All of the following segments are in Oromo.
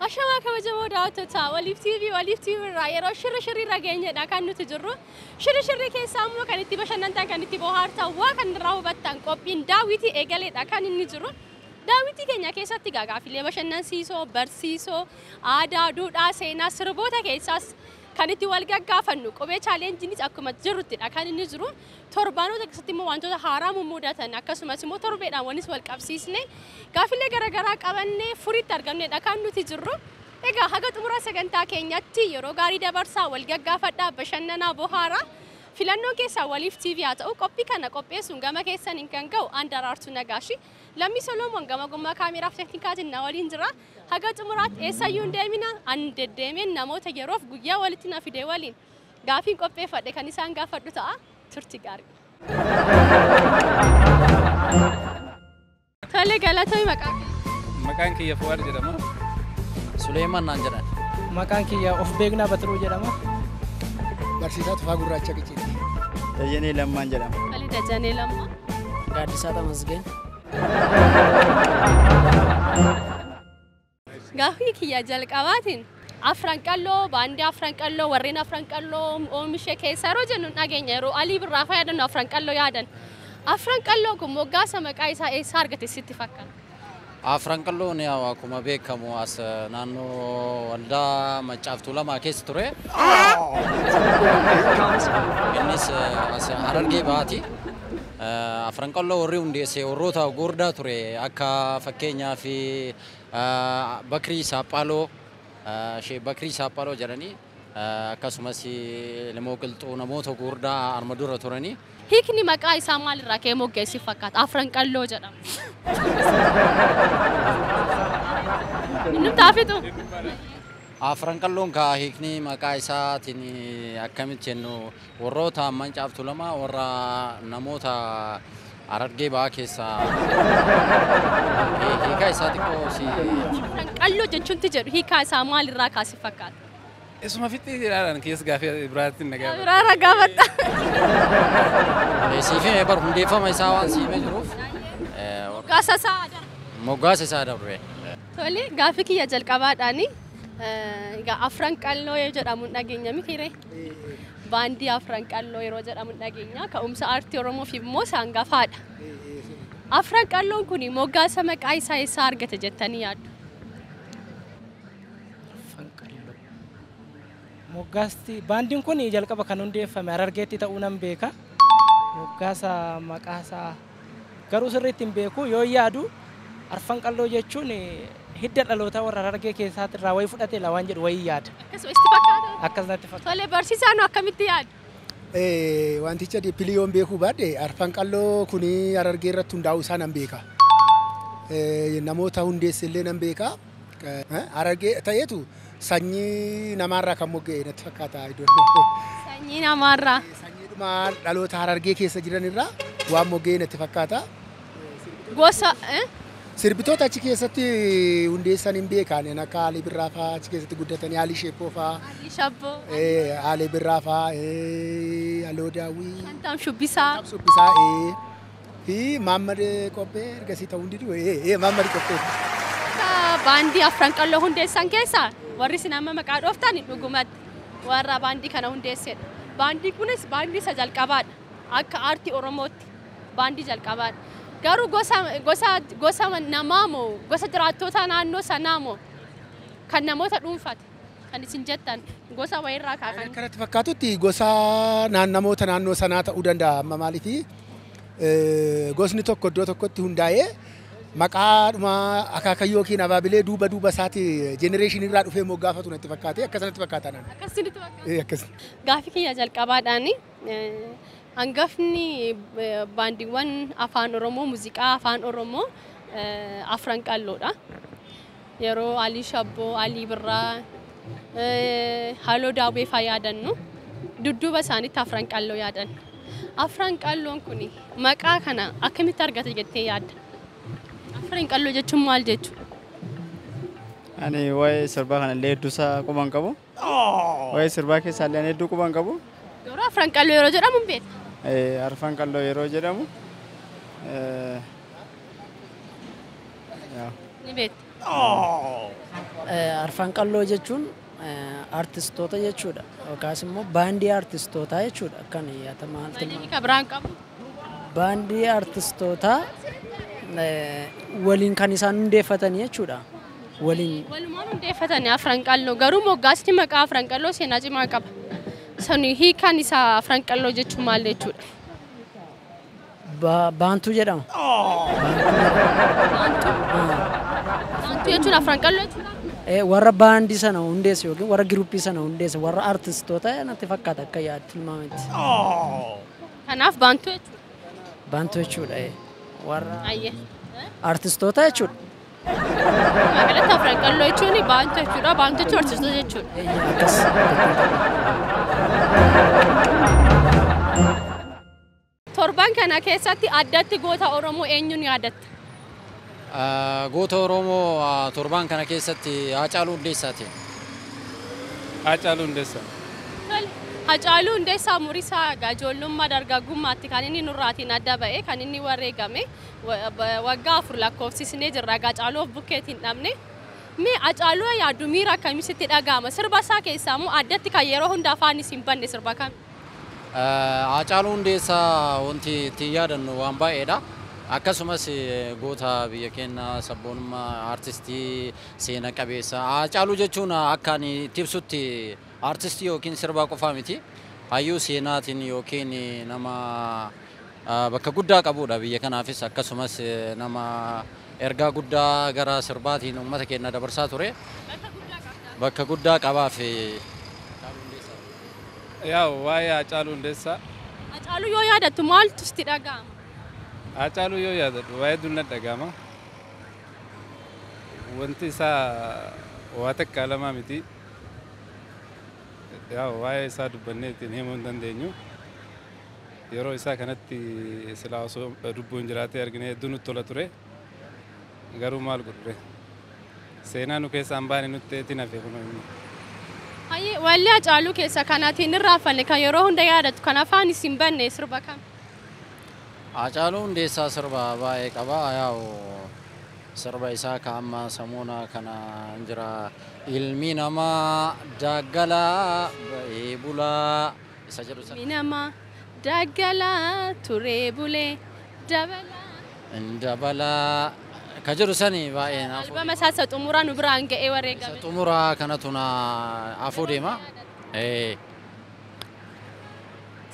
Ashama kabajamoo daawwattoota Waliif TV irraa yeroo shirri rageenyadha kan nuti jirru. Shirri keessaa immoo kan itti bashannantan kan itti bohaartan waa kan irraa hubattan qophiin daawwitii eegaleedha kan inni jiru. Daawwitii keenya keessatti gaaffilee bashannansiisoo, barsiisoo, aadaa, duudhaa, seenaa, sirboota keessaas kan itti wal gaggaafannu qubee chaalenjiinis akkuma jirruttidha kan inni jiru. Torbaanota keessatti immoo wantoota haaraa mudatan akkasumas immoo torbeedhaan wanis wal qabsiisne gaaffilee garaagaraa qabannee furiitti argamnedha kan nuti jirru. Egaa haga xumura sagantaa keenyatti yeroo gaarii dabarsaa wal gaggaafadhaa bashannanaa bohaaraa. Filannoo keessaa Waliif TV haa ta'u qophii kana qopheessuun gama keessaniin kan ga'u Daraartuu Nagaashi. Lammii Solomoon gama gummaa kaameeraa fi teeknikaatiin na waliin jira. Haga xumuraatti eessayyuu hin deemina an deddeemeen namoota yeroof guyyaa walitti na fide waliin gaafiin qopheeffadhe kan isaan gaafadhu ta'a. Turtii gaarii. Tole galatoomi maqaan kee? Maqaan kiyya Fuwaad jedhama. Suleeman naan jedhan. Maqaan kiyya Of Beeknaa Batiruu jedhama. Barsiisaa Tufaa Gurraacha Qicciiti. Dajanee Lammaan jedhama. Tole Dajanee Lammaa. Gaaddisaa Tamasgeen. Gaaffii kiyya jalqabaatiin afran qalloo baandii afran qalloo warreen afran qalloo oomisha keessa yeroo jennu dhageenya yeroo Alii Birraa fayyadamu afran qalloo yaadan. Afran qalloo kun moggaasa maqaa isaa eessa argate sitti fakkaata? Afran qalloon yaa akkuma beekamu as naannoo waldaa Maccaaf Tuulamaa keessa ture. Innis as Harargee baati. Afran qalloo warri hundeesse warroota gurguddaa ture akka fakkeenyaa fi Bakrii Saaphaaloo Shee Bakrii Saaphaaloo jedhanii akkasumas Limoo Qilxuu namoota gurguddaa arma dura turanii. Hiikni maqaa isaa maalirraa ka'ee moggeessi fakkaata? Afran qalloo jedhama. Inni taafitu. Afran qalloon kaa hiikni maqaa isaatiin akkamitti jennu warroota Maccaaf Tuulamaa warra namoota Harargee ba'aa keessaa hiikaa isaa xiqqoo si. Afran qalloo jechuunti jedhu hiikaa isaa maalirraa kaasi fakkaata? Isuma fitti jedhaan keessa gaaffii biraatti nagaa. Biraarra gaafatta. Siifee bar hundeeffama isaa waan siifee jiruuf. Moggaasa isaa darbe. Moggaasa isaa darbe. Tole gaaffii kiyya jalqabaadhaani afran qalloo yoo jedhamu dhageenya mitiire. Baandii afran qalloo yeroo jedhamu dhageenya ka'umsa aartii Oromoof immoo hangafaadha. Afran qalloon kun moggaasa maqaa isaa eessaa argate jettanii yaaddu? Moggaasti baandiin kun jalqaba kan hundeeffame Harargeetti ta'uu nan beeka. Moggaasa maqaasaa garuu sirriitti hin beeku yoo yaadu afran qalloo jechuun hidda dhalootaa warra Harargee keessaatti irraa wayii fudhatee la waan jedhu wayii yaada. Akkasuma itti fakkaata. Akkasumatti fakkaata. Tole barsiisaan akkamitti yaadu? Wanticha piliyoon beekuu baadhe afran qalloo kun Harargee irratti hundaa'uu isaa nan beeka. Namoota hundeesse illee nan beeka. Harargee ta'eetu sanyii namaarraa kan mogga'e natti fakkaata. Sanyii namaarraa. Sanyiidhuma dhaloota Harargee keessa jiran irraa waan mogga'e natti fakkaata. Gosa Sirbitoota achi keessatti hundeessan hin beekan akka Alii Birraa fa'aa achi keessatti guddatanii Alii Sheeppoo fa'aa. Alii Shabboo. Alii Birraa fa'aa. Aloo Daawwii. Kantaam Shubbisaa. Shubbisaa. Fi Maammad Qophee ergasii ta'uu hin didu. Maammad Qophee. Baandii afran qalloo hundeessan keessaa warri isin amma maqaa dhooftan dhugumatti warra baandii kana hundeessedha. Baandii kunis baandii isa jalqabaadha. Akka aartii Oromootti baandii jalqabaadha. Garuu gosa namaa moo gosa jiraattoota naannoo sanaa moo kan namoota dhuunfate kan isin jettan gosa wayirraa kaakan. Kanatti fakkaatutti gosa namoota naannoo sanaa ta'uu danda'a amma maaliifi gosni tokko iddoo tokkotti hundaa'ee maqaadhuma akaakayyoo yookiin abaabilee duuba isaati jenereeshinii irraa dhufee moggaafatu natti fakkaate akkasumatti fakkaata naan. Akkasumatti fakkaata. Akkas. Gaaffii kiyya jalqabaadhaani hangafni baandiiwwan afaan Oromoo muuziqaa afaan Oromoo afran qalloodha. Yeroo Alii Shabboo, Alii Birraa, Haaloo Daawwee fa'aa yaadannu dudduuba isaaniitti afran qalloo yaadanna. Afran qalloon kun maqaa kana akkamitti argate jettee yaadda? Afran qalloo jechuun maal jechuudha? Ani waa'ee sirbaa kana illee hedduusaa quban qabu. Waa'ee sirbaa keessaa illee hedduu quban qabu. Yeroo afran qalloo yeroo jedhamu hin beektu. Arfan qalloo yeroo jedhamu Ni beektu. Arfan qalloo jechuun artistoota jechuudha. Yookaas immoo baandii artistootaa jechuudha. Akkan yaata maal Baandii ka biraan qabu. baandii artistootaa waliin kan isaan hundeeffatan jechuudha. Walumaan hundeeffatanii afran qalloo garuu moggaasti maqaa afran qalloo seenaa cimaa qaba. Sani hiikaan isaa afran qalloo jechuun maal jechuudha? Baantuu jedhama. Baantuu jechuun afran qalloo jechuudha. Warra baandii sana hundeesse yookiin warra giruuppii sana hundeesse warra artistoota natti fakkaata akka yaaddu tilmaametti. Kanaaf baantuu jechuudha. Baantuu jechuudha. Warra Ayyee. artistoota jechuudha. Magaalatti afran qalloo jechuun baantuu jechuudha. Baantuu jechuun artistoota jechuudha. Akkas. Torban kana keessatti addatti goota Oromoo eenyuun yaadatta? Goota Oromoo torban kana keessatti Haacaaluu Hundeessaati. Haacaaluu Hundeessaa. Haacaaluu Hundeessaa umurii isaa ijoollummaa dargaggummaatti kan inni nurraatiin adda ba'e kan inni wareegame waggaa 4 lakkoofsisnee jirra. Haacaaluu of bukkeetiin dhabne. Mee Haacaaluu yaaddu miira akkamii sitti dhaga'ama? Sirba isaa keessaa moo addatti kan yeroo hunda afaan isin banne sirba kam? Haacaaluu Hundeessaa wanti ittiin yaadannu waan baay'eedha. Akkasumas goota biyya keenya sabboonummaa artistii seena qabeessa. Haacaaluu jechuun akka ani itti ibsutti artistii yookiin sirbaa qofaa miti. Hayyuu seenaatiin yookiin nama bakka guddaa qabudha biyya kanaafis akkasumas nama ergaa guddaa gara sirbaatiin uummata keenya dabarsaa ture. Bakka guddaa qabaaf Yaa waa'ee Haacaaluu Hundeessaa. Haacaaluu yoo yaadattu maaltu sitti dhaga'ama? Haacaaluu yoo yaadadhu waa'ee dunna dhaga'ama. Wanti isaa waa takka lamaa miti. Yaa waa'ee isaa dubbannee ittiin himuu hin dandeenyu. Yeroo isaa kanatti silaa osoo lubbuun jiraatee argine hedduu nutti tola ture. Garuu maal godhure? Seenaa nu keessaan baane nutti eetiin hafe kun inni. Hayyee walli Haacaaluu keessa kanaatiin irraafanne kan yeroo hunda yaadattu kan afaan isin banne sirba kam? Haacaaluu Hundeessaa sirba baay'ee qaba. Yaa'u sirba isaa ka amma samuuna kana jira. Ilmi namaa daggalaa ba'ee bulaa isa jedhu sana. Ilmi namaa daggalaa turee bulee dabalaa. Dabalaa ka jedhu sani baay'ee naaf. Albama isaa xumuraa nu biraan ga'ee wareegame. Xumuraa kanatu na afuu deema.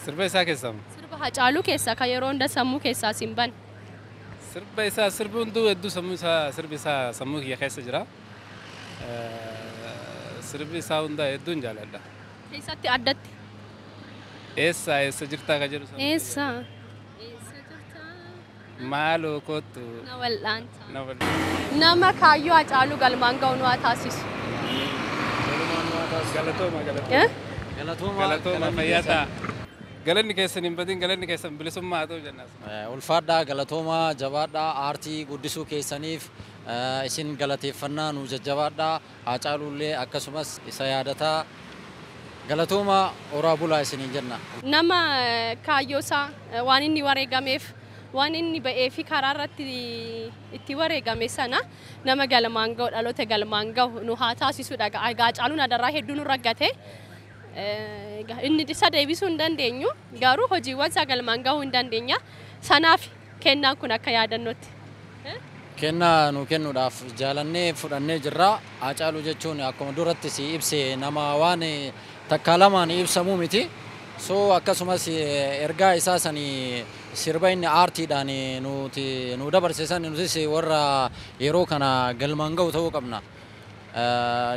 Sirba isaa keessaa Sirba Haacaaluu keessa kan yeroo hunda sammuu keessaa isin banne. sirba isaa sirbi hunduu hedduu sammuu isaa sirbi isaa sammuu kiyya keessa jira. Sirbi isaa hunda hedduun jaaladha. Keessatti addatti. Eessa jirtaa ka jedhu sana. Eessa? Maaloo kottu. Na wal'aanta. Na wal'aanta. Nama kaayyoo Haacaaluu galmaan ga'u nu haa taasisu. Galatooma galatooma fayyaa ta'a. Galanni keessan hin badin galanni keessan bilisummaa haa ta'u jennaas. Ulfaadhaa galatoomaa jabaadhaa aartii guddisuu keessaniif isin galateeffannaa nu jajjabaadhaa Haacaaluullee akkasumas isa yaadataa galatoomaa horaa bulaa isiniin jenna. Nama kaayyoo isaa waan inni wareegameef waan inni ba'ee fi karaa irratti itti wareegame sana nama galmaan ga'u dhaloota galmaan ga'u nu haa taasisudha. Haacaaluun adarraa hedduu nu raggate. Inni isa deebisuu hin dandeenyu garuu hojiiwwan isaa galmaan gahuu hin dandeenya. Sanaaf kennaan kun akka yaadannootti. Kennaa nu kennuudhaaf jaalannee fudhannee jirra. Haacaaluu jechuun akkuma duratti si ibse nama waan takka lamaan ibsamuu miti. So akkasumas ergaa isaa sanii sirba inni aartiidhaan nu dabarsiisan nutis warra yeroo kana galmaan gahu ta'uu qabna.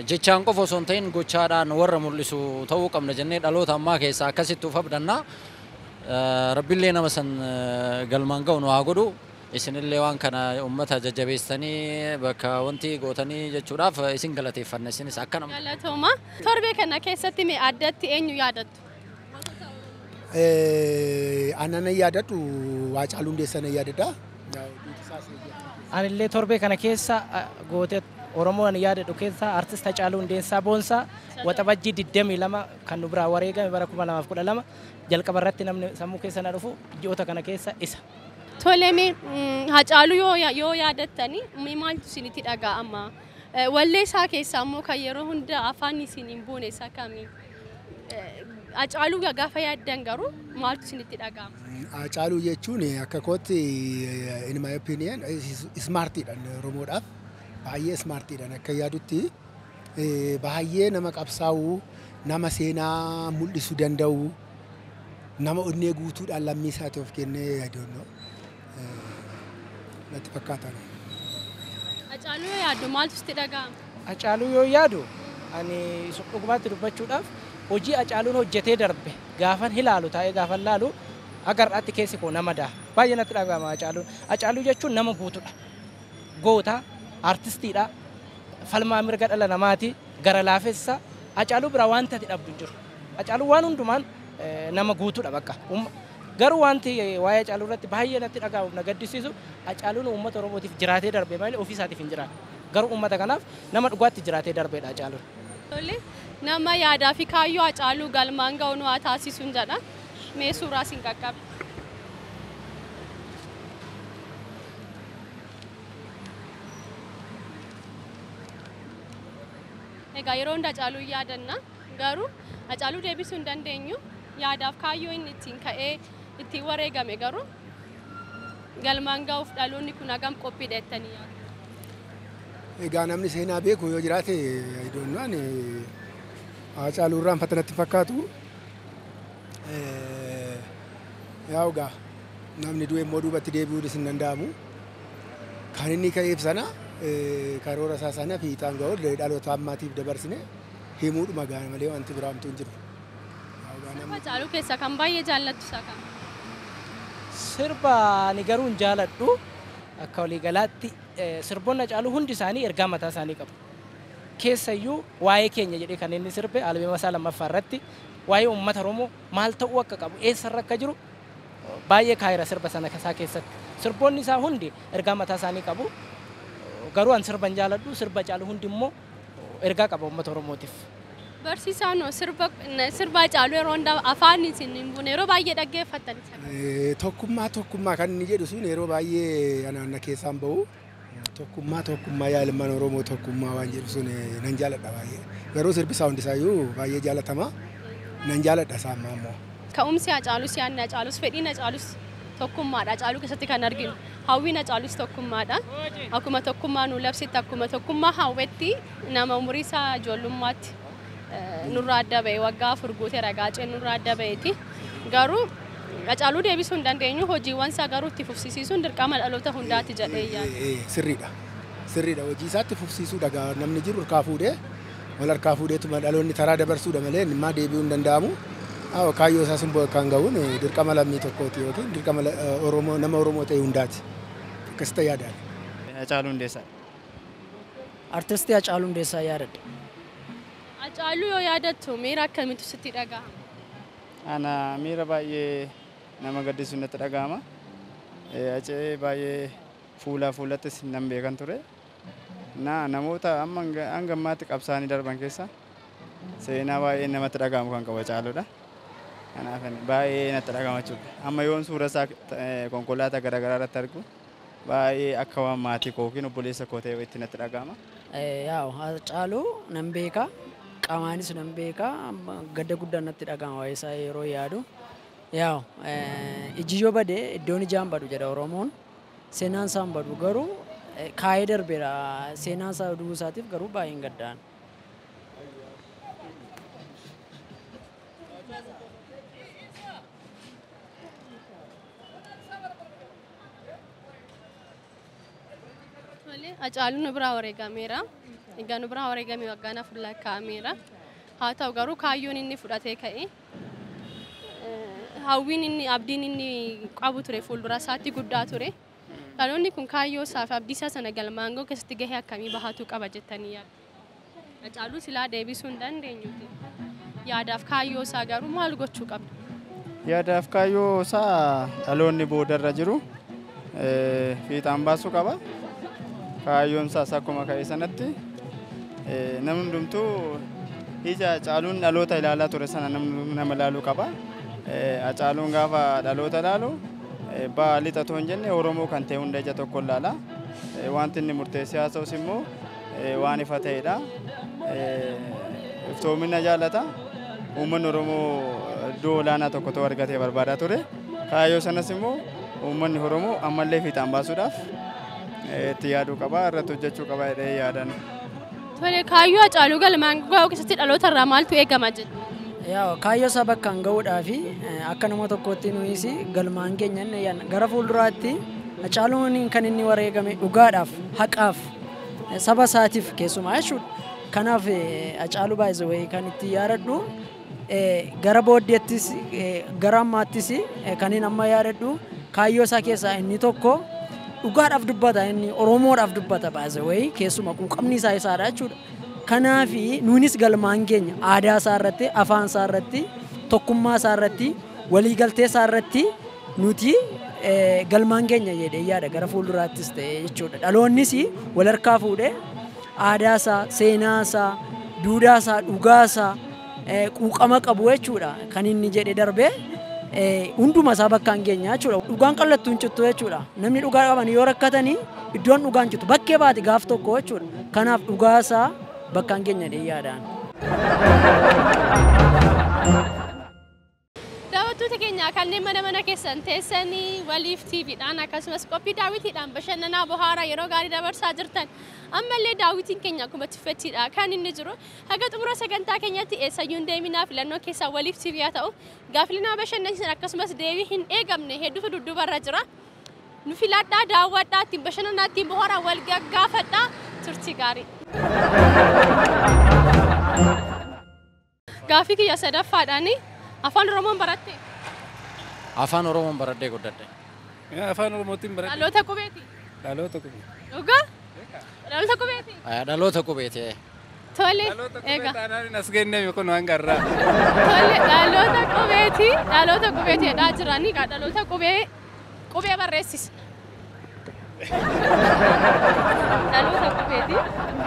Jechaan qofa osoo hin ta'in gochaadhaan warra mul'isu ta'uu qabna jennee dhaloota ammaa keessaa akkasitti uf abdanna. Rabbillee nama san galmaan gahu nu haa godhu. Isinillee waan kana uummata jajjabeessanii bakka wanti gootanii jechuudhaaf isin galateeffanna isinis akka nama. Galatooma. Torbee kana keessatti mee addatti eenyu yaadattu? Anan yaadadhu Haacaaluu Hundeessaa yaadadha. Anillee torbee kana keessa Oromoon yaadadhu keessaa artist Hacaaluu Hundeessaa Boonsaa waxabajjii 22 kan nu biraa wareegame bara 2012 jalqaba irratti namni sammuu keessa na dhufu ji'oota kana keessa isa. Toleme Hacaaluu yoo yaadattani maaltu isinitti dhaga'ama? Wallee isaa keessaa immoo kan yeroo hunda afaan isin hin buune isa kamii? Hacaaluu gaafa yaaddan garuu maaltu isinitti dhaga'ama? Hacaaluu jechuun akka kootti in my opinion smartiidhaan Oromoodhaaf baay'ee smartiidhaan akka yaadutti baay'ee nama qabsaa'u nama seenaa mul'isuu danda'u nama onnee guutuudhaan lammii isaati of kennee yaadannoo natti fakkaatan. Hacaaluu yoo yaaddu maaltu sitti dhaga'ama? Hacaaluu yoo yaadu ani dhugumaatti dubbachuudhaaf hojii Hacaaluun hojjetee darbe gaafan ilaalu taa'ee gaafan ilaalu agarraatti keessi koo nama daa baay'ee natti dhaga'ama Hacaaluun. Hacaaluu jechuun nama guutuudha. Goota artistiidha. Falmaa mirga dhala namaati. Gara laafessa Hacaaluu bira wanta ati dhabdu jiru. Hacaaluu waan hundumaan nama guutuudha bakka. Garuu wanti waa'ee Hacaaluu irratti baay'ee natti dhaga'u na gaddisiisu Hacaaluun uummata Oromootiif jiraatee darbe malee ofii isaatiif hin jiraanne. Garuu uummata kanaaf nama dhugaatti jiraatee darbeedha Hacaaluun. Nama yaadaa fi kaayyoo Hacaaluu galmaan ga'u nu haa taasisuun jedha. Mee suuraa siin qaqqabe. Egaa yeroo hunda Hacaaluu yaadanna garuu Hacaaluu deebisuu hin dandeenyu yaadaaf kaayyoo inni ittiin ka'ee ittiin wareegame garuu galmaan ga'uuf dhaloonni kun hagam qophiidha jettanii yaadu. Egaa namni seenaa beeku yoo jiraate idoonnaan Hacaaluu irraan fatanatti fakkaatu. Yaa egaa namni du'e immoo duubatti deebi'uunis hin danda'amu. Kan inni ka'eef sana karoora isaa sana fiixaan ga'uun dhaloota ammaatiif dabarsine himuudhuma gaana malee wanti biraamtuu hin jiru. Hacaaluu keessa kan baay'ee jaallattu isaa kam? Sirba ani garuu hin jaalladhu akka waliigalaatti sirboonni Hacaaluu hundi isaanii ergaa mataa isaanii qabu. Keessayyuu waa'ee keenya jedhee kan inni sirbe albeema isaa lammaffaa irratti waa'ee uummata Oromoo maal ta'uu akka qabu eessarra akka jiru baay'ee kaayira sirba sana isaa keessatti. Sirboonni isaa hundi ergaa mataa isaanii qabu. Garuu an sirba hin jaalladhu sirba Hacaaluu hundi immoo ergaa qaba uummata Oromootiif. Barsiisaan sirba Hacaaluu yeroo hundaa afaan isin hin buune yeroo baay'ee dhaggeeffattan. Tokkummaa kan inni jedhu sun yeroo baay'ee anaanna keessaan bahu. Tokkummaa yaa ilmaan Oromoo tokkummaa waan jedhu sun nan jaalladha baay'ee. Garuu sirbi isaa hundisaayyuu baay'ee jaallatama. Nan jaalladha isaa ammoo. Ka'umsi Hacaaluus yaadni Hacaaluus fedhiin Hacaaluus tokkummaadha. Hacaaluu keessatti kan arginu hawwiin Hacaaluus tokkummaadha. Akkuma tokkummaa nu labsitti akkuma tokkummaa hawwetti nama umurii isaa ijoollummaatti nurraa adda ba'e waggaa 4 guutee ragaacee nurraa adda ba'eeti. Garuu Hacaaluu deebisuu hin dandeenyu hojiiwwan isaa garuu itti fufsiisuun dirqama dhaloota hundaati jedhee yaada. Sirriidha. Sirriidha hojii isaatti fufsiisuudha namni jiru harkaa fuudhee wal harkaa fuudheetuma dhaloonni taraa dabarsuudha malee immaa deebi'uu hin danda'amu. Kaayyoo isaa sun kan ga'uun dirqama lammii tokkooti yookiin dirqama nama Oromoo ta'e hundaati. Akkasitti yaadaan. Hacaaluu Hundeessaa. Artistii Hacaaluu Hundeessaa yaadadha. Hacaaluu yoo yaadattu miira akkamiitu sitti dhaga'ama? Ana miira baay'ee nama gaddisiisu natti dhaga'ama. Hacee baay'ee fuulattis nan beekan ture. Namoota amma hanga ammaatti qabsaanii darban keessa seenaa baay'ee namatti dhaga'amu kan qabu Hacaaluudha. Kanaaf baay'ee natti dhaga'ama jechuudha. Amma yoon suura isaa konkolaataa garaagaraa irratti argu baay'ee akka waan maatii koo yookiin obboleessa koo ta'e itti natti dhaga'ama. Hacaaluu nan beeka. Qaamaanis nan beeka. Gadda guddaan natti dhaga'ama waa'ee isaa yeroo yaadu. Iji yoo bade iddoon ijaan badu jedha Oromoon. Seenaan isaa hin badu garuu kaayee darbeera. Seenaan isaa du'uu isaatiif garuu baay'een gaddaan. Hacaaluun biraa wareegameera. Egaa nu biraa wareegamee waggaan 4 lakkaa'ameera. Haa ta'u garuu kaayyoon inni fudhatee ka'e hawwiin inni abdiin inni qabu ture fuuldura isaatti guddaa ture. Dhaloonni kun kaayyoo isaa fi abdii isaa sana galmaan ga'u keessatti gahee akkamii bahatuu qaba jettanii yaaddu? Hacaaluu silaa deebisuu hin dandeenyuti. Yaadaaf kaayyoo isaa garuu maal gochuu qabna? Yaadaaf kaayyoo isaa dhaloonni boodarra jiru fiixaan baasuu qaba. kaayyoon isaas akkuma ka'e sanatti namni hundumtuu ija Hacaaluun dhaloota ilaalaa ture sana nama ilaaluu qaba. Hacaaluun gaafa dhaloota ilaalu ba'a lixa too hin jenne Oromoo kan ta'e hunda ija tokko ilaala. Wanti inni murteessee haasa'us immoo waan ifa ta'edha. Iftoomina jaallata. Uummanni Oromoo iddoo olaanaa tokko ta'uu argatee barbaadaa ture. Kaayyoo sanas immoo uummanni Oromoo ammallee fiixaan baasuudhaaf itti yaaduu qaba, irratti hojjechuu qaba jedhee yaadan. Tole kaayyoo Hacaaluu galmaan ga'uu keessatti dhaloota irraa maaltu eegama jedhu? Kaayyoo isaa bakkaan ga'uudhaaf akka nama tokkootti nuyis galmaan keenya gara fuulduraatti Hacaaluun kan inni wareegame dhugaadhaaf, haqaaf, saba isaatiif keessumaa jechuudha. Kanaaf Hacaaluu baay'ee kan itti yaadadhu gara booddeettis gara ammaattis kan inni amma yaadadhu kaayyoo isaa keessaa inni tokko dhugaadhaaf dubbata, inni Oromoodhaaf dubbata baay'ee keessumaa quuqamni isaa isaadha jechuudha. Kanaaf nuunis galmaan keenya aadaa isaa irratti, afaan isaa irratti, tokkummaa isaa irratti, waliigaltee isaa irratti nuti galmaan keenya jedhee yaada gara fuulduraattis ta'e jechuudha. Dhaloonnis wal harkaa fuudhee aadaa isaa, seenaa isaa, duudhaa isaa, dhugaa isaa quuqama qabu jechuudha. Kan inni jedhe darbee hunduma isaa bakkaan keenya jechuudha. Dhugaan qallattuu hin cittu jechuudha. Namni dhugaa qaban yoo rakkatanii iddoon dhugaan cittu bakkee baati gaaf tokko jechuudha. Kanaaf dhugaa isaa bakkaan keenya jedhee yaadaan. Daawwattoota keenya kanneen mana keessan teessanii waliif TVdhaan akkasumas qophii daawwitiidhaan bashannanaa bohaaraa yeroo gaarii dabarsaa jirtan ammallee daawwitiin keenya akkuma tuffachiidha kan inni jiru. Haga xumura sagantaa keenyatti eessayyuu hin deeminaa filannoo keessaa waliif TV haa ta'u gaaffilinaa bashannansiisan akkasumas deebii hin eegamne hedduutu dudduubarra jira. Nu filadhaa, daawwadhaa, ittiin bashannanaa, ittiin bohaaraa wal gaggaafadhaa. Turtii gaarii. Gaaffii kiyya sadaffaadhaan afaan Oromoon baratte? Afaan Oromoon baradhee guddadhe. Afaan Oromootiin baradhe. Dhaloota qubeeti? Dhaloota qubeeti. Dhugaa? Dhaloota qubeeti? Dhaloota qubeeti. Tole, egaa. Dhaloota as geenyee kun waan garraa. Tole, dhaloota qubeeti jedhaa jiranii dhaloota qubee barreessis. Dhaloota qubeeti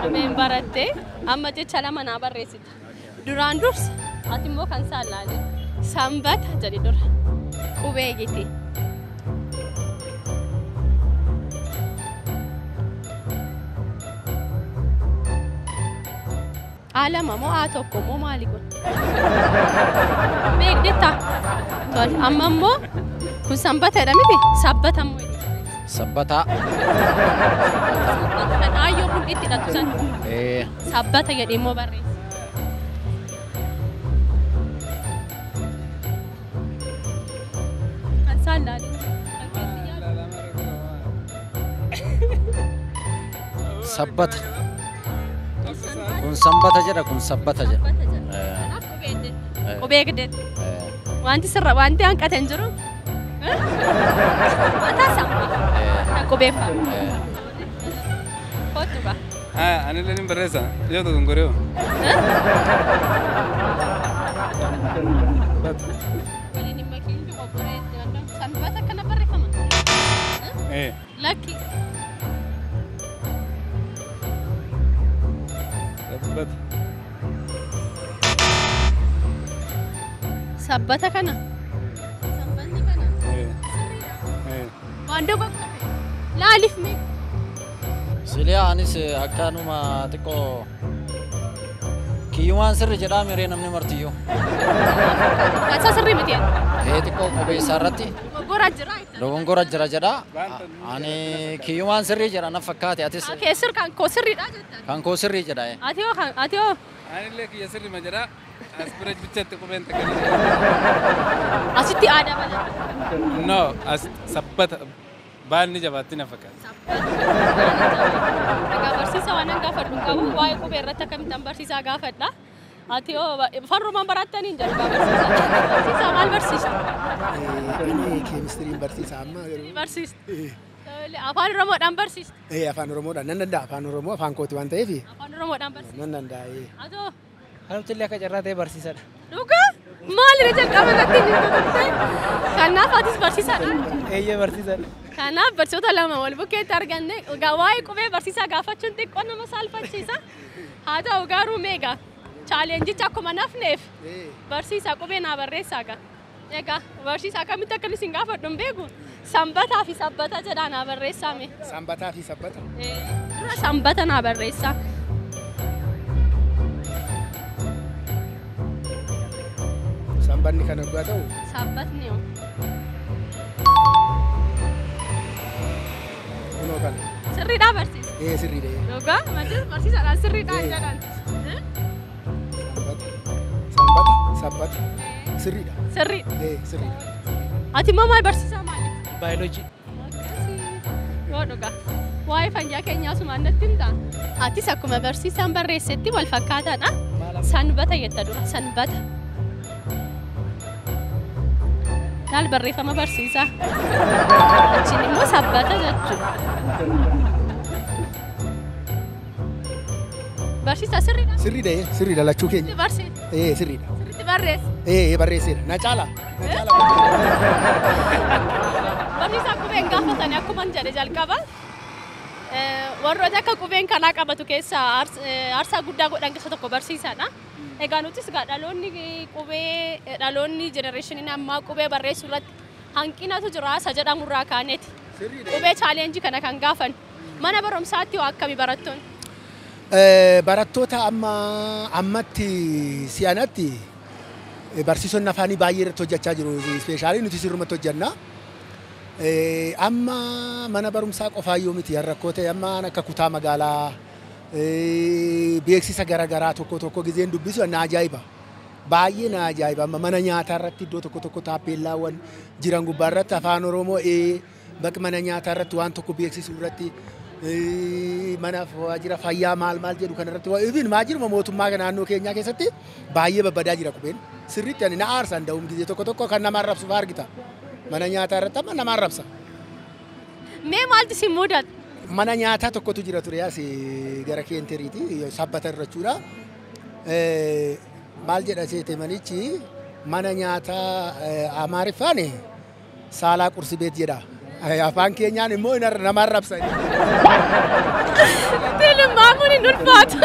qubeen barattee amma jecha lama naa barreessita. Duraan dursa ati immoo kan isaan laale sanbata jedhi dura qubee giti. Alama moo haa tokko moo maali kun? Beekdetta? Tole amma immoo kun sanbatadha miti? Sabbata immoo. Sabbata. Kan aayyoo kun itti hidhatu san. Sabbata jedhee immoo barreessa. Kan isaan laale. Sabbata. Kun sanbata jedha, kun sabbata jedha. Qubee gidde. Wanti sirra wanti hanqate hin jiru. Mataa isaa qubeeffama. Kootu ba? Ani illee ni barreessa. Yoo ta'u gongoree. Waliin hin bakiin qophaa'ee sanbata kana barreeffama. Lakki. Sabbata kana. Sabbanni kana. Waan dogoggore. Laaliif mee. Siliyaa anis akkanuma xiqqoo kiyyumaan sirri jedhaa miree namni martiyyuu. Kaasa sirri miti. Xiqqoo qubee isaa irratti. Dogoggora jira. Dogoggora jira jedhaa. Ani kiyyumaan sirrii jedha na fakkaate atis. Keessir kan koo sirriidha jettan. Kan koo sirrii jedha. Ati hoo. Ani illee kiyya sirri ma jedhaa. As bira bichatti qubeen takka. Asitti aadaa bala. No, as sabbata baanni jabaatti na fakkaata. Egaa barsiisa waan an gaafadhu qabu waa'ee qubee irratti akkamittan barsiisaa gaafadha. Ati hoo afaan Oromoon barattanii hin jedhu barsiisaa maal barsiistu? Ani keemistiriin barsiisa amma garuu. Barsiistu. Afaan Oromoodhaan barsiistu. Afaan Oromoodhaan nan danda'a. Afaan Oromoo afaan kooti waan ta'eef. Afaan Oromoodhaan barsiistu. Nan danda'a. Atoo. Anumti illee akka carraa ta'e barsiisadha. Dhugaa? Maalirra jalqaba natti hin turte? Kanaaf atis barsiisaadha. Eeyyee barsiisan. Kanaaf barsiisota lama wal bukkeetti arganne waa'ee qubee barsiisaa gaafachuun xiqqoo nama saalfachiisa. Haa ta'u garuu meeqa chaalenjicha akkuma nafneef barsiisaa qubee naa barreessaa gaa. Egaa barsiisaa akkamitti akka isin gaafadhu hin beeku. Sanbataa fi sabbata jedhaa naa barreessaame. Sanbataa fi sabbata. Dura sanbata naa barreessaa. Sanbanni kan dhugaa ta'u. Sabbatni yoo. Kunoo kana. Sirriidhaa barsiisa. Sirriidha. Dhugaa matis barsiisaadhaan sirriidhaa jedhan. Sabbata. Sirriidha. Sirriidha. Sirriidha. Ati immoo maal barsiisaa maali? Baayoloojii. Yoo dhugaa. Waa'ee fayyaa keenyaa sumaan natti himtaa? Atis akkuma barsiisaan barreessetti wal fakkaataadha. Sanbata jetta dura sanbata. Laal barreeffama barsiisaa. Achiin immoo sabbata jechuudha. Barsiisaa sirriidha? Sirriidha lachuu keenya. Barsiisa. Sirriidha. Sirriitti barreessa. Barreesseera. Na caala. Barsiisaa qubeen gaafatanii akkuma jedhe jalqaba. Warroota akka qubeen kanaa qabatu keessaa aarsaa guddaa godhan keessa tokko barsiisaadha. Egaa nutis dhaloonni jenereeshiniin ammaa qubee barreessuu irratti hanqinatu jira isa jedhamurraa kaaneeti. Qubee chaalenjii kana kan gaafan mana barumsaatti waa akkamii barattoonni? Barattoota ammatti si'anatti barsiisonni afaanii baay'ee irratti hojjechaa jiru. Ispeeshaalii nuti sirrumatti hojjenna. Amma mana barumsaa qofaa yoo miti rakkoo ta'e amma akka kutaa magaalaa beeksisa garaagaraa tokko gizeen dubbisu na ajaa'iba. Baay'ee na ajaa'iba. Amma mana nyaataa irratti iddoo tokko taappeellaawwan jiran gubbaa irratti afaan Oromoo bakka mana nyaataa irratti waan tokko beeksisuu irratti mana waajjira fayyaa maal jedhu kanarratti even waajjiruma mootummaa naannoo keenyaa keessatti baay'ee babbadaa jira qubeen. Sirriitti ani na aarsan da'uun gizee tokko kan nama arrabsu argita. Mana nyaataa irratti amma nama arrabsa. Mee maaltu si mudata? Mana nyaataa tokkotu jira ture as gara keenteriiti sabbata irrachuudha. Maal jedha seete manichi mana nyaataa Amaariffaan saalaa qursi beet jedha. Afaan keenyaan immoo nama arrabsa. Tilmaamuun hin ulfaatu.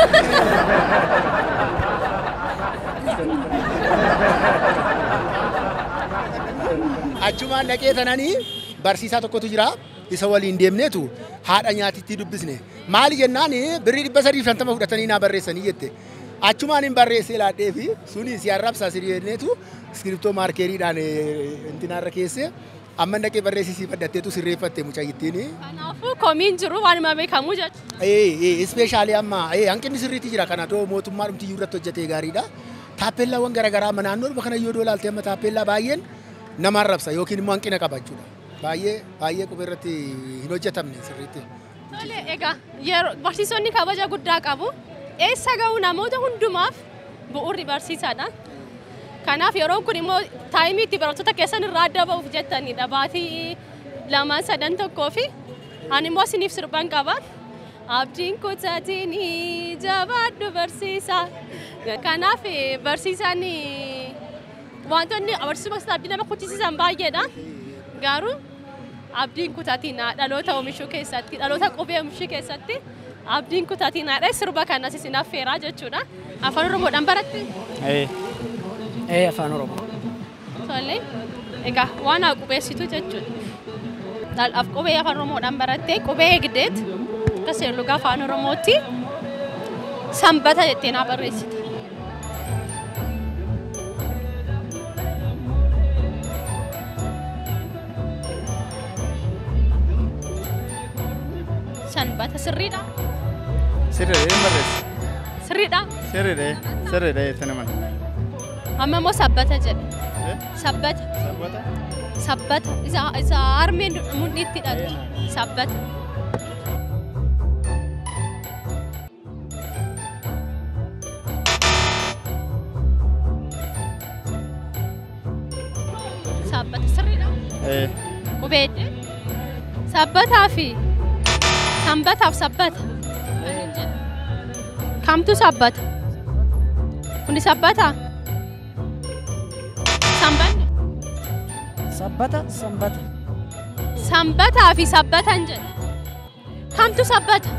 Achumaan dhaqee tananii barsiisaa tokkotu jira. Isa waliin deemneetu haadha nyaatitti dubbisne. Maali jennaan birrii 350 fudhatanii naa barreessanii jette. Achumaan hin barreessee laadhee fi suni si arrabsaa sirriineetu iskiriptoo maarkeeriidhaan intinaarra keessee amma dhaqee barreessisii fudhatteetu sirreeffatte mucayyittiin. Kanaafuu komiin jiru waanuma beekamu jechuudha. Ispeeshaalii amma hanqinni sirriitti jira kana too mootummaa dhumtiyyuu irratti hojjetee gaariidha. Taappeellaawwan garaagaraa naannoo kana yoo doolaaltee amma taappeellaa baay'een nama arrabsa yookiin immoo hanqina qaba jechuudha. Baay'ee qubee irratti hin hojjetamne sirriitti. Tole egaa yeroo barsiisonni kabaja guddaa qabu. Eessa ga'u namoota hundumaaf bu'uurri barsiisaadha. Kanaaf yeroon kun immoo taayimii itti barattoota keessan irraa adda ba'uuf jettanidha. Baatii 2-3 fi ani immoo isiniif sirban qaba. Abdiin kutaatiin jabaadhu barsiisaa. Kanaaf barsiisaan wantoonni barsiisuma abdii nama kuchisiisan baay'eedha. Garuu abdiin kutaatiin dhaloota oomishuu keessatti dhaloota qubee oomishuu keessatti abdiin kutaatiin sirba kanas isin affeeraa jechuudha. Afaan Oromoodhaan baratte? Afaan Oromoo. Tole. Egaa waan qubeessitu jechuudha. Qubee afaan Oromoodhaan barattee qubee eegdeet akka seerlugaa afaan Oromootti sanbata jettee naa barreessite. Sanbata sirriidha? Sirriidha barreessa. Sirriidha? Sirriidha jettanii mana. Amma immoo sabbata jedhe. Sabbata. Sabbata. Isa harmeen mudhiitti dhalu. Sabbata. Sabbata sirriidha? Qubeedde? Sabbataa fi sanbataaf sabbata. Kamtu sabbata? Kuni sabbata? Sabbata, sanbata. Sanbataa fi sabbatan jedha. Kamtu sabbata?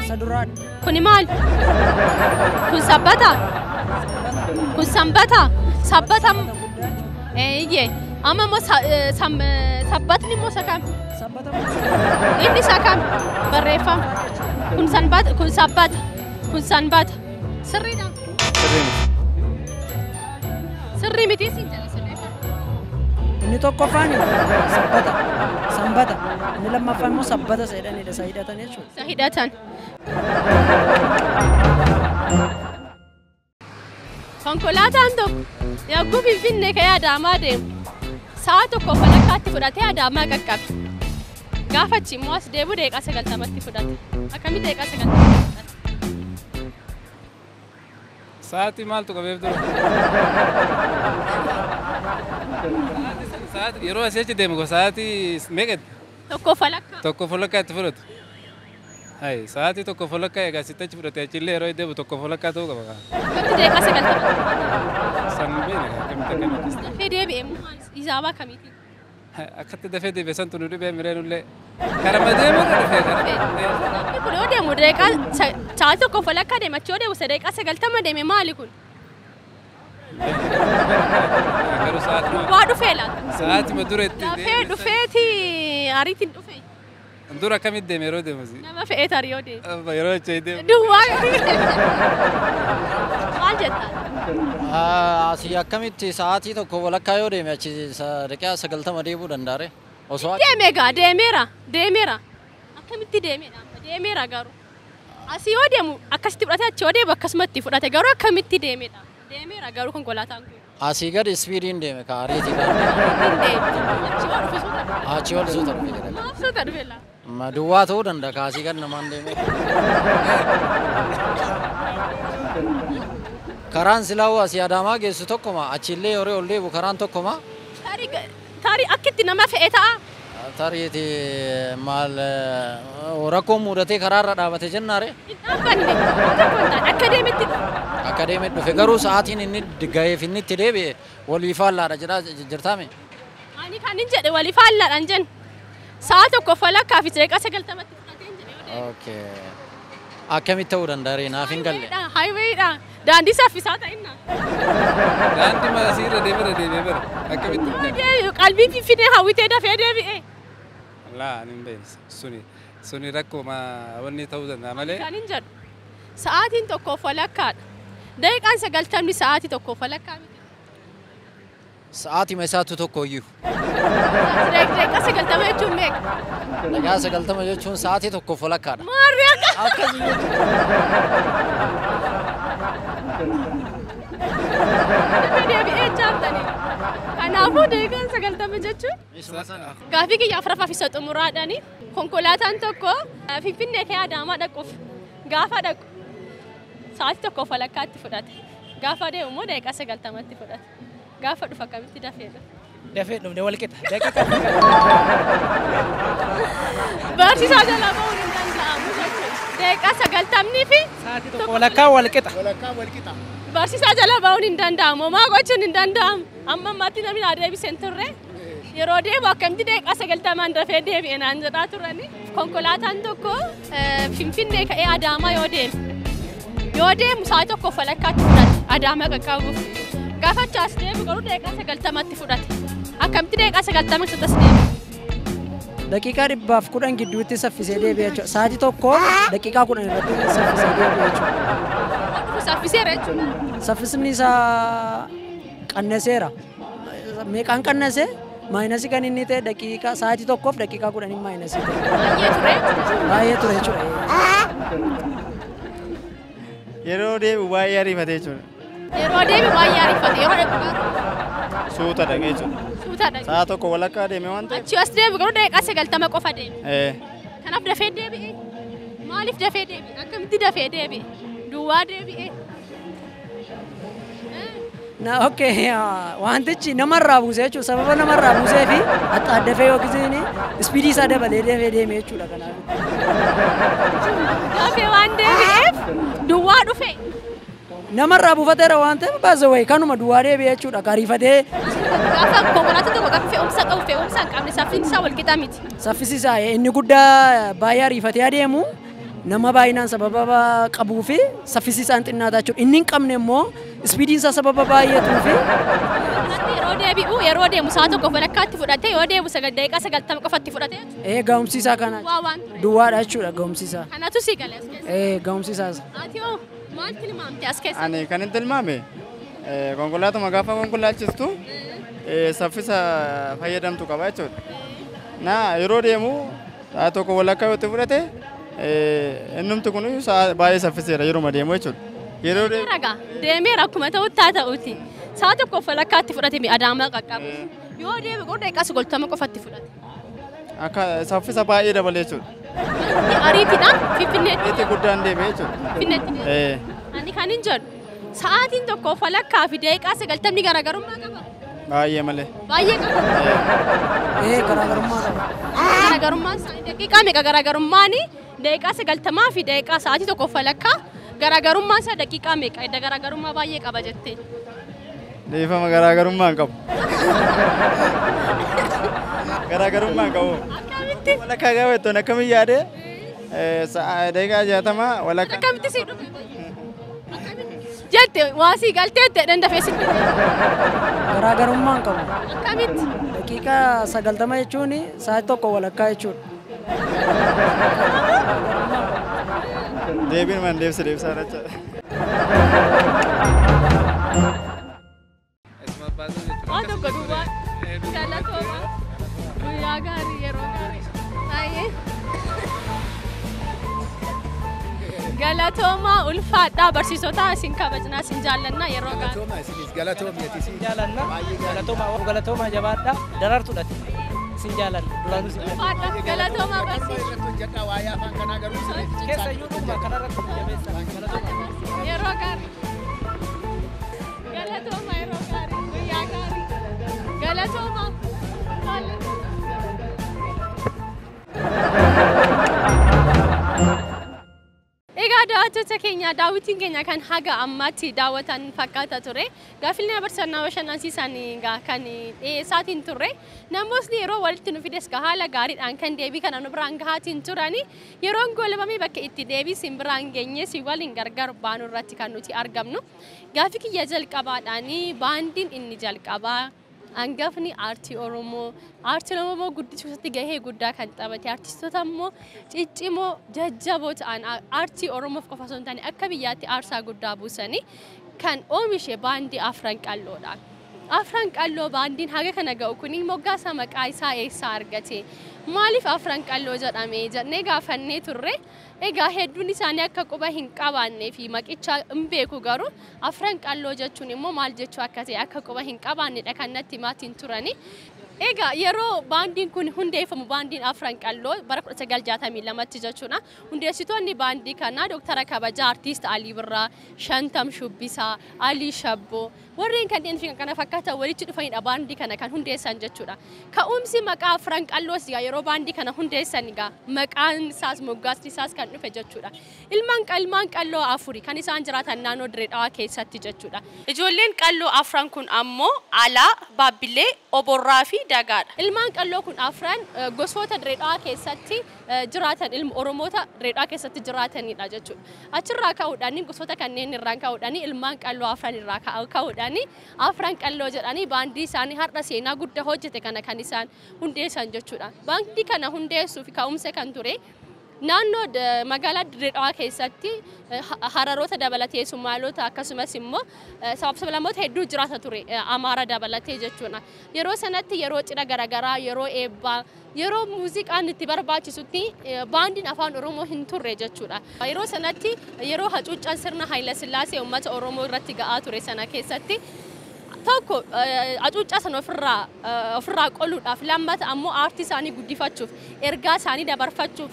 Saduraadha. Kuni maal? Kun sabbata? Kun sanbata? Sabbata eeyyee amma immoo sabbatni immoo isa kam? Sabbata. Inni isa kam? Barreeffama. Kun sanbata, kun sabbata, kun sanbata. Sirriidha. Sirrii miti siin jala sirreeffama. Inni tokkoffaan sabbata, sanbata. Inni lammaffaan immoo sabbata isa jedhanidha. Isa hidhatan jechuudha. Isa hidhatan. Konkolaataan tokko yagguu Finfinnee ka'ee Adaamaa deemu sa'a tokko walakkaatti fudhatee Adaamaa qaqqabe. Gaafa achi immoo as deebi'u daqiiqaa 90tti fudhate. Akkamitti daqiiqaa 90tti fudhate? Sa'aatii maaltu qabeef dura? Sa'aatii yeroo asii achi deemu sa'aatii meeqatti? Tokko walakkaa. Tokko walakkaa itti fudhatu. Hai, sa'aatii tokko walakkaa egaa sitti achi fudhate achillee yeroo deemu tokko walakkaa ta'uu qaba. Akkamitti daqiiqaa 90tti? San beene akkamitti. Dafee deebi'ee maal hisaabaa kamiiti? Akkatti dafee deebi'e santu nu dhibee mireenullee karama deemu irra dhufee Namni kun yoo deemu daqiiqaa sa'a tokko walakkaa deema achi yoo deemu daqiiqaa 90 deeme maali kun? garuu sa'aatii Waa dhufee laata? sa'aatima dura itti Dafee dhufeeti ariitiin dhufee. dura akkamitti deeme yeroo deemu Nama fe'ee tarii yoo deemu. yeroo achi deemu. Duwwaa maal jettaa? Asii akkamitti sa'aatii tokko walakkaa yoo deeme achi daqiiqaa 90 deemuu danda'a? Osoo Deeme gaa deemeera. Akkamitti deemedha? Deemeera garuu. Asii yoo deemu akkasitti fudhatee achi yoo deemu akkasumatti fudhate garuu akkamitti deemedha? Deemeera garuu konkolaataan kun. asii gadi ispiidiin deeme ka ariitiidhaan achi ol suuta dhufe jedhama. Maaf suuta dhufe laa? Duwwaa ta'uu danda'a ka asii gadi namaan deeme. Karaan silaa asii Adaamaa geessu tokkuma achillee yeroo ol deebu karaan tokkuma. Tarii akkitti nama fe'ee ta'a. Tariiti maal rakkoon mudatee karaarra dhaabate jennaare. Hin dhaabbanne akka deemetti Akka deeme dhufe garuu sa'aatiin inni ga'eef inni itti deebi'e walii faallaadha jirtaame. ani kan hin jedhe walii faallaadhaan jen sa'a tokko walakkaa fi daqiiqaa 90tti fudhatee hin jedhe yoo deeme. Okay. Akkamitti ta'uu danda'a naaf hin galle. Highwayidha. Daandii saffisaa ta'inna. Daandii maasii irra deemee bara akkamitti. Qalbii Finfinnee hawwitee dafee deebi'e. Laa ani hin beeku suni rakkoo wanni ta'uu danda'a malee. Kan hin jedhu sa'aatiin tokkoof walakkaadha. Daqiiqaan 90 sa'aatii tokkoof walakkaa miti. Sa'aatima isaatu tokko iyyuu. Daqiiqaa 90 jechuun meeqa? Daqiiqaa 90 jechuun sa'aatii tokkoof walakkaadha. Maarri akka. Akkasii Dafee deebi'ee jaartanii. Kanaafuu daqiiqaan 90 jechuun gaafii kiyya afuraffaa fi isa xumuraadhaani konkolaataan tokko Finfinnee ka'ee Adaamaa dhaquuf gaafa dhaqu sa'aatii tokkoof walakkaatti fudhate. Gaafa deemu immoo daqiiqaa 90tti fudhate. Gaafa dhufu akkamitti dafee dhufe? Dafee dhufne wal qixa. Daqiiqa. Barsiisaa jalaa ba'uun hin danda'amu jechuudha. Daqiiqaa 90 fi Sa'aatii tokko walakkaa wal qixa. barsiisaa jalaa ba'uun hin danda'amu. Homaa gochuun hin danda'amu. Amma ammaatti namni na deebisee hin turre. Yeroo deemu akkamitti daqiiqaa 90 dafee deebi'e naan jedhaa turani. Konkolaataan tokko Finfinnee ka'ee Adaamaa yoo deemu sa'aatii tokkoof walakkaatti fudhate Adaamaa qaqqabuuf. Gaafa achaas deemu garuu daqiiqaa 90tti fudhate. Akkamitti daqiiqaa 90 keessattis deemu? Daqiiqaa 110 gidduutti saffisee deebi'e jechuudha. Sa'aatii tokko daqiiqaa 10 irratti saffisee deebi'e jechuudha. Saffiseera jechuudha. Saffisni isaa qannaseera. Meeqaan qannase? Maayinasii kan inni ta'e daqiiqaa sa'aatii tokkoof daqiiqaa 10 maayinasii ta'e. Baay'ee ture jechuudha. Yeroo deemu baay'ee ariifate jechuudha. Yeroo deemu baay'ee ariifate. Yeroo dhaqu Suuta dhaqee jechuudha. suuta dhaqe. Sa'a tokko walakkaa deeme waan ta'eef. Achi as deemu garuu daqiiqaa 90 qofa deeme. Kanaaf dafee deebi'e. Maaliif dafee deebi'e? Akkamitti dafee deebi'e? Duwwaa deebi'e. Okay, wantichi namarraa buuse jechuudha. Sababa namarraa buusee fi dafee yookiin ispiidii isaa dabalee dafee deeme jechuudha kanaaf. Dafee waan deebi'eef duwwaa dhufe. namarraa buufateera waan ta'eef baasa wayii kanuma duwwaa deebi'ee jechuudha kariifatee. Gaafa konkolaataan tokko gaafa fe'umsa qabu fe'umsa hin qabne saffisni isaa wal qixaa miti. Saffisi isaa inni guddaa baay'ee ariifatee adeemu nama baay'inaan sababa qabuu fi saffisi isaa xinnaataa jechuudha. Inni hin qabne immoo ispiidiin isaa sababa baay'atuu fi. Yeroo deemu sa'a tokko walakkaatti fudhatee yoo deemu daqiiqaa 90 qofatti fudhatee. Ga'umsi isaa kana duwwaadha jechuudha ga'umsi isaa. Kanatu si galee as keessa. Ga'umsi isaas. Ati hoo maal tilmaamte as keessa? Ani kan hin tilmaame konkolaatuma gaafa konkolaachistu saffisa fayyadamtu qaba jechuudha. Yeroo deemu sa'a tokko walakkaa yoo itti fudhate innumti kun baay'ee saffiseera yeroo deemu jechuudha. Yeroo deemeera akkuma ta'utti haa ta'uti. Sa'a tokko walakkaatti fudhate Adaamaa qaqqabu. Yoo deeme daqiiqaa 90 qofatti fudhate. Akka saffisa baay'ee dabalee jechuudha. Ariitiidhaan Finfinneetti. Ariitii guddaan deemee jechuudha. Finfinneetti. Ani kan hin jedhu sa'aatiin tokko walakkaa fi daqiiqaa 90 garaagarummaa qaba. Baay'ee malee. Baay'ee qaba. Garaagarummaa qaba. Garaagarummaan daqiiqaa meeqa garaagarummaan daqiiqaa 90 fi daqiiqaa sa'aatii tokko walakkaa garaagarummaan isaa daqiiqaa meeqa garaagarummaa baay'ee qaba jettee. Deefama garaagarummaa hin qabu. Garaagarummaa hin qabu. Akkamitti? Walakkaa gaafa jettoon akkamiin yaadee daqiiqaa 60 walakkaa. Akkamitti si dhufe? Jette waasii galteette dandafee si dhufe. Garaagarummaa hin qabu. Akkamitti? Daqiiqaa 90 jechuun sa'aatii tokko walakkaa jechuudha. Deebiin man deebisaa jecha. Waan tokko duwwaa galatooma guyyaa gaarii yeroo gaarii baay'ee galatooma ulfaadhaa barsiisota isin kabajnaa isin jaallannaa yeroo gaarii. Galatooma jabaadhaa darartuudha. Isin jaallanna duraanuu isin ulfaadhaa galatooma barsiisota. Keessa iyyuu dhuguma kanarratti jabeessa. Yeroo gaarii. Galatooma yeroo gaarii guyyaa gaarii. Galatooma. Egaa daawwattoota keenya daawwitiin keenya kan haga ammaatti daawwatan fakkaata ture. Gaaffileen barsiisannaa bashannansiisan kan dhiyeessaatiin turre. Namoonni yeroo walitti nu fides haala gaariidhaan kan deebii kana nu biraan gahaatiin turani. Yeroon goolabamee bakka itti deebii sin biraan geenye si waliin gargar baanu irratti kan nuti argamnu. Gaaffii kiyya jalqabaadhaan baandiin inni jalqabaa hangafni aartii Oromoo guddisuu keessatti gahee guddaa kan taphate artistoota immoo ciccimoo jajjaboo ta'an aartii Oromoof qofa osoo hin taane akka biyyaatti aarsaa guddaa buusanii kan oomishe baandii Afran Qalloodha. Afran Qalloo baandiin haga kana ga'u kuni moggaasa maqaa isaa eessaa argate? Maaliif Afran Qalloo jedhame jennee gaafannee turre. Egaa hedduun isaanii akka quba hin qabaannee fi maqicha hin beeku garuu Afran Qalloo jechuun immoo maal jechuu akka ta'e akka quba hin qabaannedha kan natti maatiin turani. Egaa yeroo baandiin kun hundeeffamu baandiin Afran Qalloo bara 1962tti jechuudha. Hundeessitoonni baandii kanaa Dooktara Kabajaa Artiist Alii Birraa, Shantam Shubbisaa, Alii Shabboo warreen kanneen fi kana fakkaatan walitti dhufanidha baandii kana kan hundeessan jechuudha. Ka'umsi maqaa Afran Qalloos yeroo baandii kana hundeessan maqaan isaas moggaasni isaas kan dhufe jechuudha. Ilmaan Qalloo afuri kan isaan jiraatan naannoo Dirree Dhawaa keessatti jechuudha. Ijoolleen Qalloo afran kun ammoo Alaa, Baabbilee, Oborraa fi Dagaadha. Ilmaan Qalloo kun afran gosoota Dirree Dhawaa keessatti jiraatan ilma Oromoota Dirree Dhawaa keessatti jiraatanidha jechuudha. Achirraa ka'uudhaan gosoota kanneen irraa ka'uudhaan ilmaan Qalloo afran irraa ka'uudhaan Afran Qalloo jedhanii baandii isaanii har'a seenaa guddaa hojjete kana kan isaan hundeessan jechuudha. Baandii kana hundeessuuf ka'umsa kan ture naannoo magaalaa Dirree Dhawaa keessatti hararoota dabalatee Sumaalota akkasumas immoo sablammoota hedduu jiraata ture Amaara dabalatee jechuudha. Yeroo sanatti yeroo cidha garaagaraa yeroo eebbaa yeroo muuziqaan itti barbaachisutti baandiin afaan Oromoo hin turre jechuudha. Yeroo sanatti yeroo hacuuccaan sirna Haayila Sillaasee uummata Oromoo irratti ga'aa ture sana keessatti tokko hacuuccaa sana ofirraa qoluudhaaf lammata ammoo aartii isaanii guddifachuuf ergaa isaanii dabarfachuuf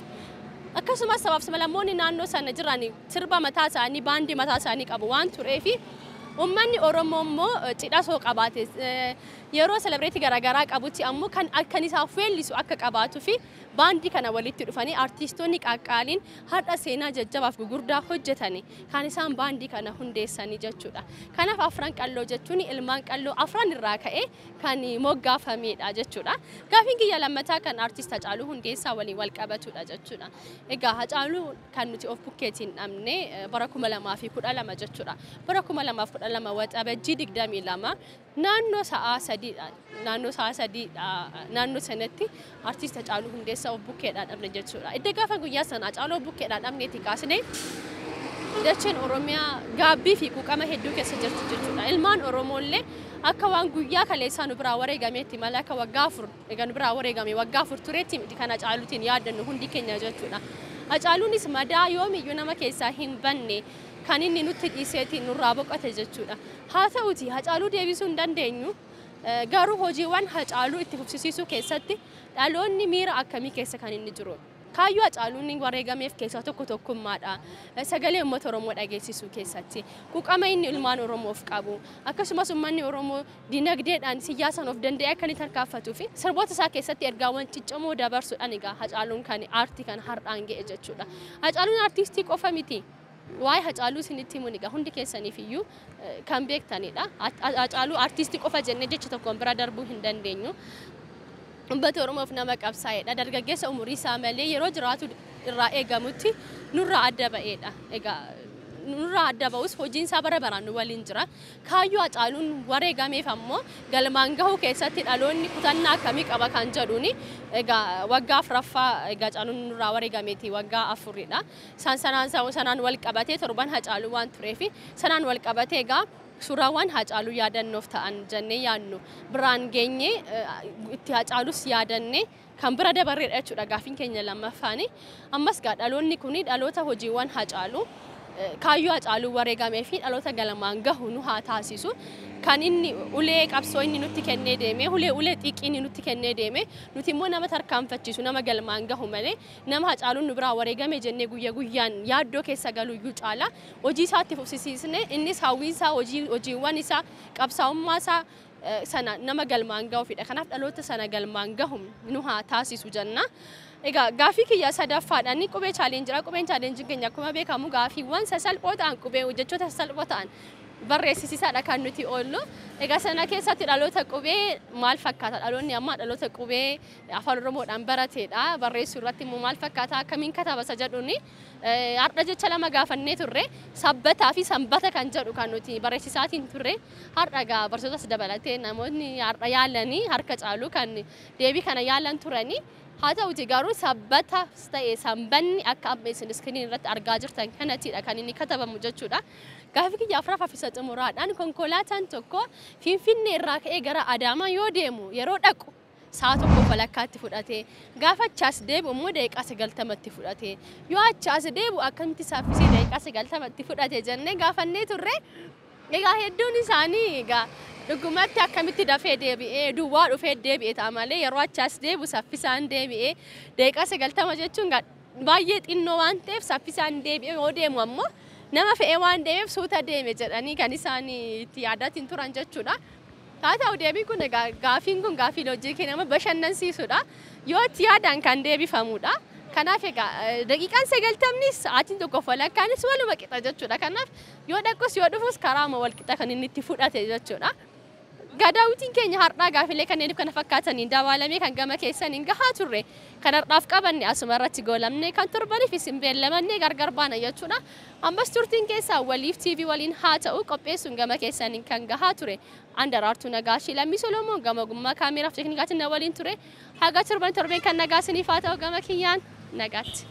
akkasumas sablammoonni naannoo sana jiran sirba mataa isaanii baandii mataa isaanii qabu waan tureefi Uummanni Oromoo immoo cidha soo qabaate yeroo celebrate garaagaraa qabutti ammoo kan akka isaaf weellisu akka qabaatu fi baandii kana walitti dhufanii artistoonni qaqqaaliin har'a seenaa jajjabaaf gugurdaa hojjetani kan isaan baandii kana hundeessanii jechuudha. Kanaaf afran qalloo jechuun ilmaan qalloo afran irraa ka'ee kan moggaafameedha jechuudha. Gaafiin kiyya lammataa kan artist Hacaaluu Hundeessaa waliin wal qabatudha jechuudha. Egaa Hacaaluu kan nuti of bukkeetiin dhabne bara 2012 jechuudha. Bara 2012 waxabajjii 22 naannoo sa'a 3 naannoo sanatti artist Hacaaluu Hundeessaa of bukkeedhaan dhabne jechuudha. Idda gaafa guyyaa sana Hacaaluu bukkeedhaan dhabneeti kaasnee dacheen Oromiyaa gaabbii fi quuqama hedduu keessa jirti jechuudha. Ilmaan Oromoollee akka waan guyyaa kaleessaa nu biraa wareegameetti malee akka waggaa 4 nu biraa wareegame waggaa 4 tureetti kan Hacaaluutiin yaadannu hundi keenya jechuudha. Hacaaluunis madaa yoomiyyuu nama keessaa hin banne kan inni nutti dhiiseetiin nurraa boqote jechuudha. Haa ta'uuti Hacaaluu deebisuu hin dandeenyu. Garuu hojiiwwan Hacaaluu itti fufsiisuu keessatti dhaloonni miira akkamii keessa kan inni jiru. Kaayyoo Hacaaluun wareegameef keessaa tokkummaadha. Sagalee uummata Oromoo dhageessisuu keessatti quuqama inni ilmaan Oromoof qabu akkasumas uummanni Oromoo dinagdeedhaan siyaasaan of danda'ee akka inni tarkaanfatuu fi sirboota isaa keessatti ergaawwan ciccimoo dabarsuudhaan egaa Hacaaluun kan aartii kan har'aan ga'e jechuudha. Hacaaluun aartistii qofa miti. Waa'ee Hacaaluu isinitti himuun egaa hundi keessaniif iyyuu kan beektanidha. Hacaaluu aartistii qofa jennee jecha tokkoon bira darbuu hin dandeenyu. Uummata Oromoof nama qabsaa'edha. Dargaggeessa umurii isaa malee yeroo jiraatu irraa eegamutti nurraa adda ba'edha. Egaa nurraa adda ba'us hojiin isaa bara baraan nu waliin jira. Kaayyoo Hacaaluun wareegameef ammoo galmaan gahuu keessatti dhaloonni kutannaa akkamii qaba kan jedhuuni egaa waggaa 4ffaa egaa Hacaaluun nurraa wareegameeti waggaa 4dha. Sanaan wal qabatee torban Hacaaluu waan tureefi sanaan wal qabatee egaa suuraawwan Hacaaluu yaadannoof ta'an jennee yaadnu biraan geenye itti Hacaaluus yaadannee kan bira dabarreedha jechuudha. Gaafiin keenya lammaffaani ammas gaa dhaloonni kuni dhaloota hojiiwwan Hacaaluu kaayyoo Hacaaluu wareegamee fi dhaloota galmaan gahu nu haa taasisu. Kan inni ulee qabsoo inni nutti kennee deeme ulee xiqqii inni nutti kennee deeme nuti immoo nama tarkaanfachiisu nama galmaan gahu malee nama Hacaaluun nu biraa wareegame jennee guyyaa guyyaan yaaddoo keessa galuyyuu caala hojii isaatti fufsiisne innis hawwiinsaa hojiiwwan isaa qabsaa'ummaa isaa sana nama galmaan gahufidha. Kanaaf dhaloota sana galmaan gahu nu haa taasisu jenna. Egaa gaafii kiyya sadaffaadhaan qubee chaalenjira. Qubeen chaalenjiin keenya akkuma beekamu gaafiiwwan sasalphoo ta'an qubee hojjechoota sasalphoo ta'an barreessisiisaadha kan nuti oollu. Egaa sana keessatti dhaloota qubee maal fakkaata? Dhaloonni amma dhaloota qubee afaan Oromoodhaan barateedha. Barreessuu irratti immoo maal fakkaata? Akkamiin kataba isa jedhuuni har'a jecha lama gaafannee turre sabbataa fi sanbata kan jedhu kan nuti barreessisaatiin turre har'a egaa barsiisotas dabalatee namoonni har'a yaalanii harka caalu kan deebii kana yaalan turanii. Haa ta'uuti garuu sabbatas ta'e sanbanni akka amma isin iskiriin irratti argaa jirtan kanatidha kan inni katabamu jechuudha. Gaafii kiyya afuraaf isa xumuraadhaan konkolaataan tokko Finfinnee irraa ka'ee gara Adaamaa yoo deemu yeroo dhaqu sa'a tokko walakkaatti fudhatee gaafa achaas deebi'u immoo daqiiqaa 90tti fudhatee yoo achaas deebi'u akkamitti saaffisee daqiiqaa 90tti fudhatee jennee gaafannee turre. Egaa hedduun isaanii egaa dhugumatti akkamitti dafee deebi'ee duwwaa dhufee deebi'ee ta'a malee yeroo achaas deebi'u saffisaan deebi'ee daqiiqaa 90 jechuun baay'ee xinnoo waan ta'eef saffisaan deebi'ee yoo deemu ammoo nama fe'ee waan deemeef suuta deeme jedhanii kan isaan itti yaadatiin turan jechuudha. Haa ta'u deebiin kun egaa gaafiin kun gaafii loojikii nama bashannansiisudha. Yoo itti yaadaan kan deebifamudha. Kanaaf egaa daqiiqaan 90 sa'aatiin tokko walakkaanis waluma qixa jechuudha. Kanaaf yoo dhaqus yoo dhufus karaama wal qixa kan inni itti fudhate jechuudha. Gadaawwitiin keenya har'aa gaafilee kanneeniif kana fakkaatanii dabalamee kan gama keessaniin gahaa turre kan har'aaf qabanne asuma irratti goolamne kan torbaniif isin beellamannee gargar baana jechuudha. Ammas turtiin keessaa waliif TV waliin haa ta'u qopheessuun gama keessaniin kan gahaa ture. Andaraartuu Nagaashii Lammii Solomoon gama gummaa kaameraaf teeknikaatiin na waliin ture. Haga torbeen kan nagaasiniif haa ta'u gama kiyyaan nagaatti.